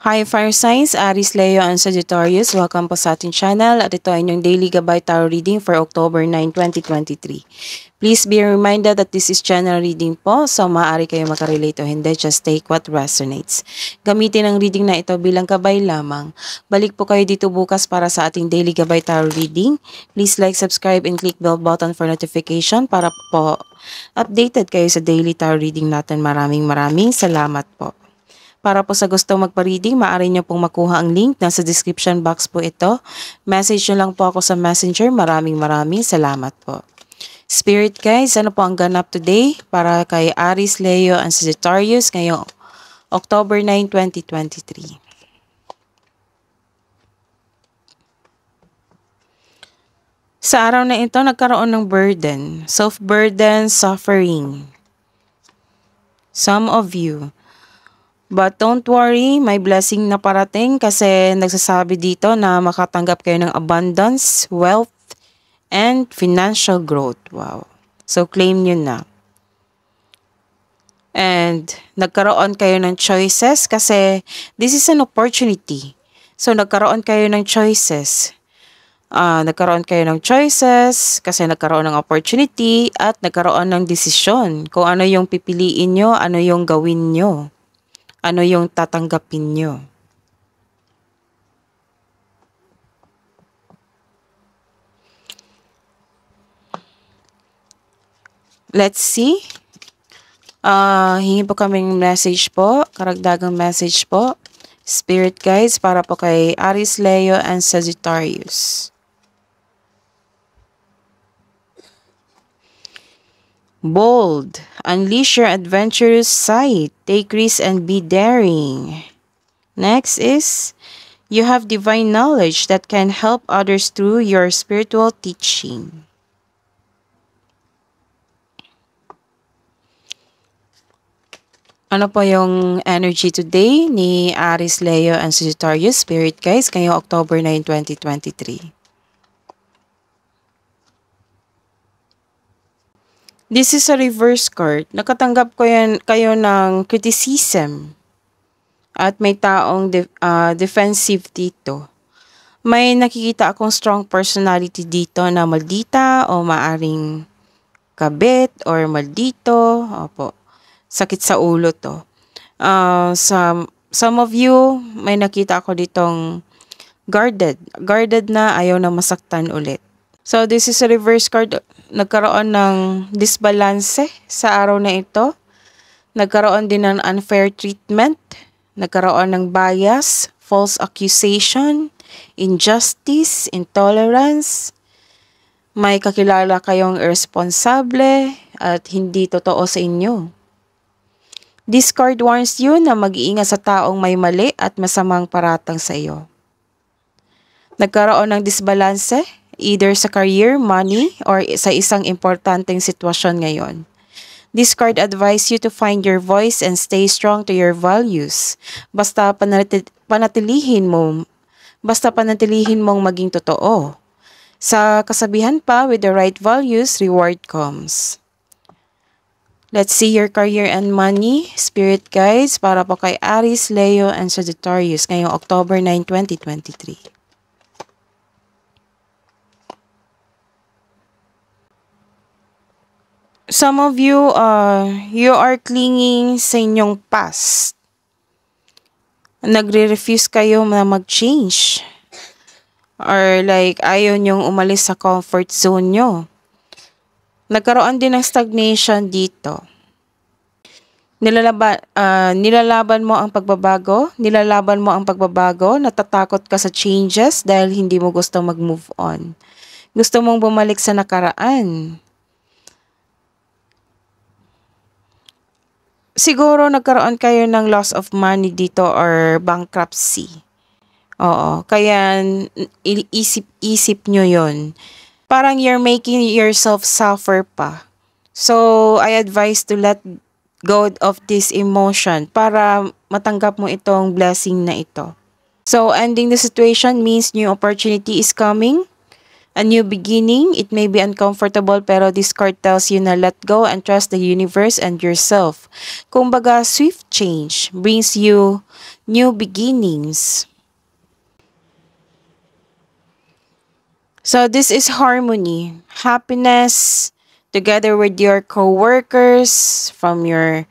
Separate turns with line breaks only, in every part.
Hi Fire Signs, Aries, Leo, and Sagittarius. Welcome po sa ating channel at ito ay inyong Daily Gabay Tarot Reading for October 9, 2023. Please be reminded that this is general reading po, so maaari kayo makarelate o hindi, just take what resonates. Gamitin ang reading na ito bilang gabay lamang. Balik po kayo dito bukas para sa ating Daily Gabay Tarot Reading. Please like, subscribe, and click bell button for notification para po updated kayo sa daily tarot reading natin. Maraming salamat po. Para po sa gustong magpa-reading, maaari nyo pong makuha ang link. Nasa description box po ito. Message nyo lang po ako sa messenger. Maraming salamat po. Spirit guys, ano po ang ganap today para kay Aries, Leo, and Sagittarius ngayong October 9, 2023. Sa araw na ito, nagkaroon ng burden. Self-burden, suffering. Some of you. But don't worry, may blessing na parating kasi nagsasabi dito na makatanggap kayo ng abundance, wealth, and financial growth. Wow. So claim nyo na. And nagkaroon kayo ng choices kasi this is an opportunity. So nagkaroon kayo ng choices. Nagkaroon kayo ng choices kasi nagkaroon ng opportunity at nagkaroon ng desisyon. Kung ano yung pipiliin nyo, ano yung gawin nyo. Ano yung tatanggapin nyo? Let's see. Hingi po kaming message po. Karagdagang message po. Spirit guides para po kay Aries, Leo, and Sagittarius. Bold. Unleash your adventurous side. Take risks and be daring. Next is, you have divine knowledge that can help others through your spiritual teaching. Ano po yung energy today ni Aries, Leo, and Sagittarius Spirit guys ngayong October 9, 2023? This is a reverse card. Nakatanggap kayo ng criticism. At may taong defensive dito. May nakikita akong strong personality dito na maldita o maaring kabit or maldito. Opo. Sakit sa ulo to. Some of you, may nakita ako ditong guarded. Guarded na ayaw na masaktan ulit. So, this is a reverse card. Nagkaroon ng disbalance sa araw na ito. Nagkaroon din ng unfair treatment. Nagkaroon ng bias, false accusation, injustice, intolerance. May kakilala kayong irresponsible at hindi totoo sa inyo. This card warns you na mag-iingat sa taong may mali at masamang paratang sa iyo. Nagkaroon ng disbalance either sa career, money, or sa isang importanteng sitwasyon ngayon. This card advises you to find your voice and stay strong to your values. Basta panatilihin mong maging totoo. Sa kasabihan pa, with the right values, reward comes. Let's see your career and money, spirit guides, para po kay Aries, Leo, and Sagittarius ngayong October 9, 2023. Some of you, you are clinging sa inyong past. Nagre-refuse kayo na mag-change. Or like, ayaw nyong umalis sa comfort zone nyo. Nagkaroon din ng stagnation dito. Nilalaban mo ang pagbabago. Natatakot ka sa changes dahil hindi mo gusto mag-move on. Gusto mong bumalik sa nakaraan. Siguro nagkaroon kayo ng loss of money dito or bankruptcy. Oo, kaya isip nyo yun. Parang you're making yourself suffer pa. So, I advise to let go of this emotion para matanggap mo itong blessing na ito. So, ending the situation means new opportunity is coming. A new beginning. It may be uncomfortable pero this card tells you na let go and trust the universe and yourself. Kumbaga, swift change brings you new beginnings. So this is harmony, happiness, together with your co-workers, from your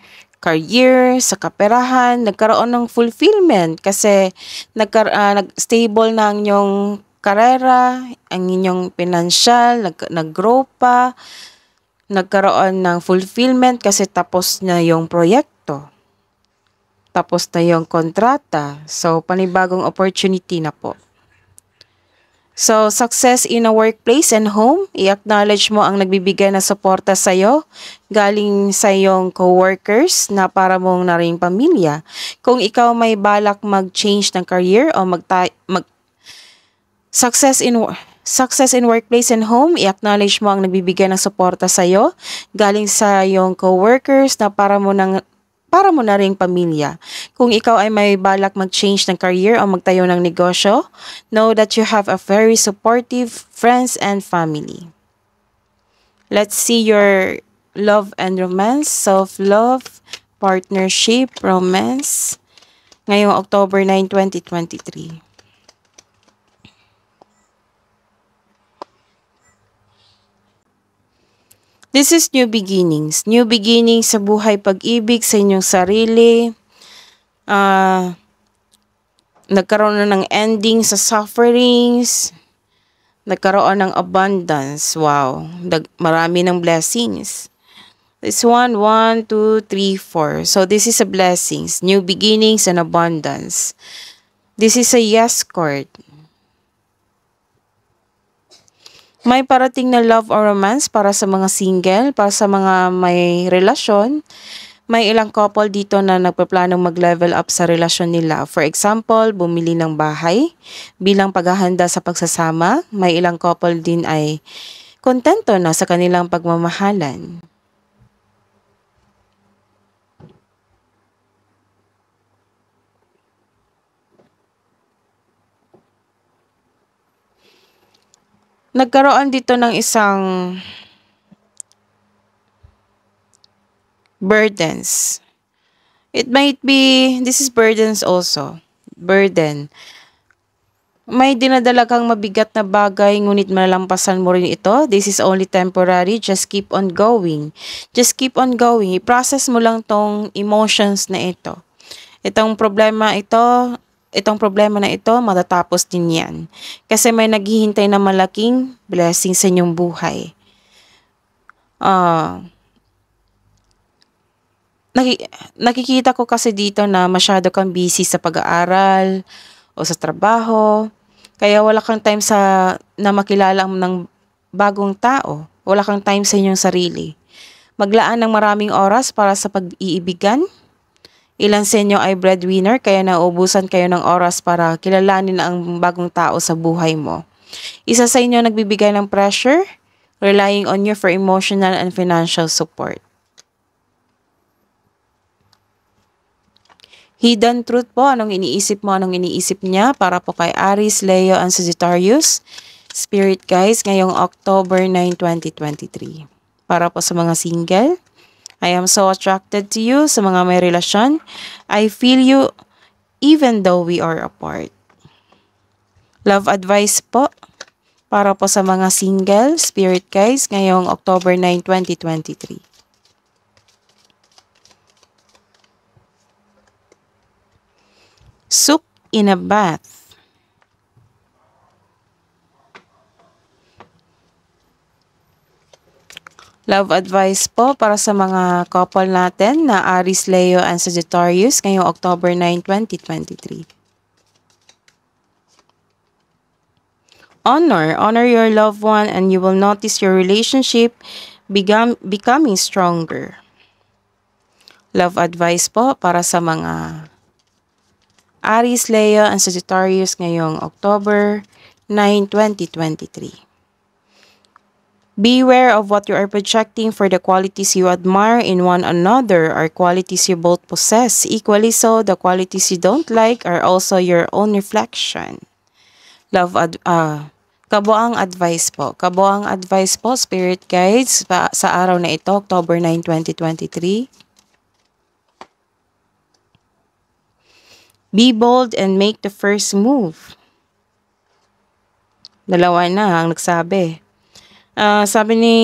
career, sa kaperahan, nagkaroon ng fulfillment kasi nag-stable na ang inyong karera, ang inyong pinansyal, nag-grow pa, nagkaroon ng fulfillment kasi tapos na yung proyekto, tapos na yung kontrata, so panibagong opportunity na po. So, success in a workplace and home, i-acknowledge mo ang nagbibigay na suporta sa'yo galing sa iyong co-workers na para mong naring pamilya. Kung ikaw may balak mag-change ng career o success in workplace and home, i-acknowledge mo ang nagbibigay ng suporta sa'yo galing sa iyong co-workers na para mo na ring pamilya. Kung ikaw ay may balak mag-change ng career o magtayo ng negosyo, know that you have a very supportive friends and family. Let's see your love and romance, self-love, partnership, romance, ngayong October 9, 2023. This is new beginnings. New beginnings sa buhay, pag-ibig, sa inyong sarili. Nagkaroon na ng ending sa sufferings. Nagkaroon ng abundance. Wow. Marami ng blessings. This one, 1, 2, 3, 4. So this is a blessings. New beginnings and abundance. This is a yes card. May parating na love or romance para sa mga single, para sa mga may relasyon. May ilang couple dito na nagpaplanong mag-level up sa relasyon nila. For example, bumili ng bahay bilang paghahanda sa pagsasama. May ilang couple din ay kontento na sa kanilang pagmamahalan. Nagkaroon dito ng isang burdens. It might be, this is burdens also. Burden. May dinadala kang mabigat na bagay, ngunit malalampasan mo rin ito. This is only temporary. Just keep on going. Just keep on going. I-process mo lang tong emotions na ito. Itong problema na ito, matatapos din yan. Kasi may naghihintay na malaking blessing sa inyong buhay. Nakikita ko kasi dito na masyado kang busy sa pag-aaral o sa trabaho. Kaya wala kang time na makilala ng bagong tao. Wala kang time sa inyong sarili. Maglaan ng maraming oras para sa pag-iibigan. Ilan sa inyo ay breadwinner kaya nauubusan kayo ng oras para kilalanin ang bagong tao sa buhay mo. Isa sa inyo nagbibigay ng pressure, relying on you for emotional and financial support. Hidden truth po, anong iniisip mo, anong iniisip niya para po kay Aries, Leo, and Sagittarius. Spirit guys, ngayong October 9, 2023. Para po sa mga single. I am so attracted to you. Sa mga may relasyon, I feel you even though we are apart. Love advice po para po sa mga single, spirit guys, ngayong October 9, 2023. Soak in a bath. Love advice po para sa mga couple natin na Aries, Leo, and Sagittarius ngayong October 9, 2023. Honor your loved one and you will notice your relationship becoming stronger. Love advice po para sa mga Aries, Leo, and Sagittarius ngayong October 9, 2023. Beware of what you are projecting, for the qualities you admire in one another are qualities you both possess. Equally so, the qualities you don't like are also your own reflection. Kabuang advice po. Kabuang advice po, spirit guides, sa araw na ito, October 9, 2023. Be bold and make the first move. Dalawa na ang nagsabi. Sabi ni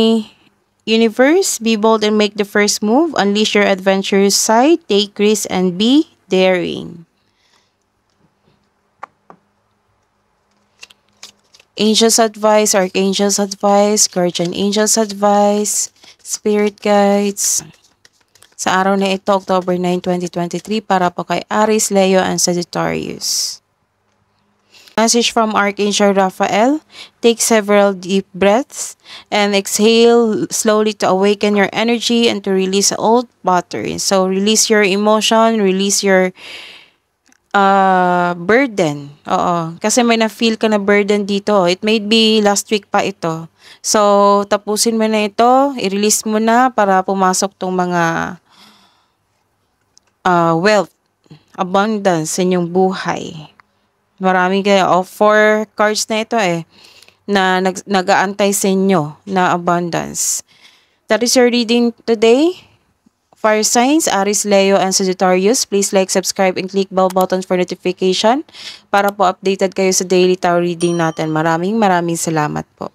Universe, be bold and make the first move. Unleash your adventurous side. Take risks and be daring. Angels advice, Archangels advice, Guardian Angels advice, Spirit guides. Sa araw na ito, October 9, 2023, para po kay Aries, Leo, and Sagittarius. Message from Archangel Raphael. Take several deep breaths and exhale slowly to awaken your energy and to release old patterns. So, release your emotion, release your burden. Oo. Kasi may na-feel ka na burden dito. It may be last week pa ito. So, tapusin mo na ito. I-release mo na para pumasok tong mga wealth, abundance sa inyong buhay. Maraming kayo. 4 cards na ito na nag-aantay sa inyo na abundance. That is your reading today. Fire signs, Aries, Leo, and Sagittarius. Please like, subscribe, and click bell button for notification para po updated kayo sa daily tarot reading natin. Maraming salamat po.